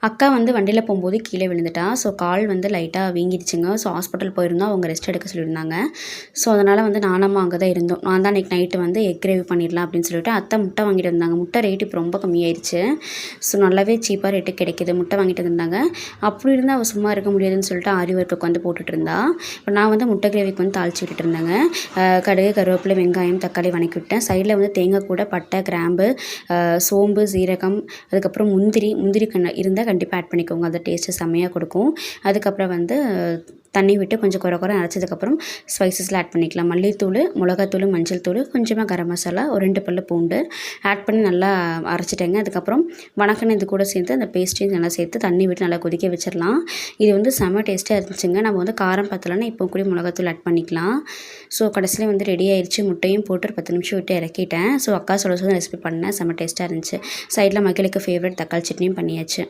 அக்கா வந்து வண்டியில் போகும்போது கீழே விழுந்துட்டா. ஸோ கால் வந்து லைட்டாக வீங்கிடுச்சுங்க. ஸோ ஹாஸ்பிட்டல் போயிருந்தோம். அவங்க ரெஸ்ட் எடுக்க சொல்லியிருந்தாங்க. ஸோ அதனால் வந்து நானும் அங்கே தான் இருந்தோம். நான் தான் அன்றைக்கி நைட்டு வந்து எக் கிரேவி பண்ணிடலாம் அப்படின்னு சொல்லிட்டு அத்தை முட்டை வாங்கிட்டு வந்தாங்க. முட்டை ரேட் இப்போ ரொம்ப கம்மியாயிருச்சு. ஸோ நல்லாவே சீப்பாக ரேட்டு கிடைக்கிது. முட்டை வாங்கிட்டு வந்தாங்க. அப்படி இருந்தால் அவள் சும்மா இருக்க முடியாதுன்னு சொல்லிட்டு ஆரி ஒர்க்குக்கு வந்து போட்டுட்டு இருந்தா. இப்போ நான் வந்து முட்டை கிரேவிக்கு வந்து தாளித்து விட்டுட்டு இருந்தேங்க. கடுகு, கருவேப்பிலை, வெங்காயம், தக்காளி வணக்கி விட்டேன். சைடில் வந்து தேங்காய் கூட பட்டை, கிராம்பு, சோம்பு, சீரகம், அதுக்கப்புறம் முந்திரி இருந்தால் கண்டிப்பாக ஆட் பண்ணிக்கோங்க. அது டேஸ்ட்டு செம்மையாக கொடுக்கும். அதுக்கப்புறம் வந்து தண்ணி விட்டு கொஞ்சம் குறை அரைச்சதுக்கப்புறம் ஸ்பைசஸ்லாம் ஆட் பண்ணிக்கலாம். மல்லித்தூள், மிளகாத்தூள், மஞ்சள் தூள், கொஞ்சமாக கரம் மசாலா, ஒரு 2 பல்லு பூண்டு ஆட் பண்ணி நல்லா அரைச்சிட்டேங்க. அதுக்கப்புறம் வணக்கின இது கூட சேர்த்து அந்த பேஸ்ட்டையும் நல்லா சேர்த்து தண்ணி விட்டு நல்லா கொதிக்க வச்சிடலாம். இது வந்து செம்ம டேஸ்ட்டாக இருந்துச்சுங்க. நம்ம வந்து காரம் பத்தலைன்னா இப்போ கூட மிளகாத்தூள் ஆட் பண்ணிக்கலாம். ஸோ கடைசியில் வந்து ரெடி ஆயிடுச்சு. முட்டையும் போட்டு ஒரு 10 நிமிஷம் விட்டு இறக்கிட்டேன். ஸோ அக்கா சொல்ல ரெசிபி பண்ணேன். செம்ம டேஸ்ட்டாக இருந்துச்சு. சைடில் மகளுக்கு ஃபேவரட் தக்காளி சட்னியும் பண்ணியாச்சு.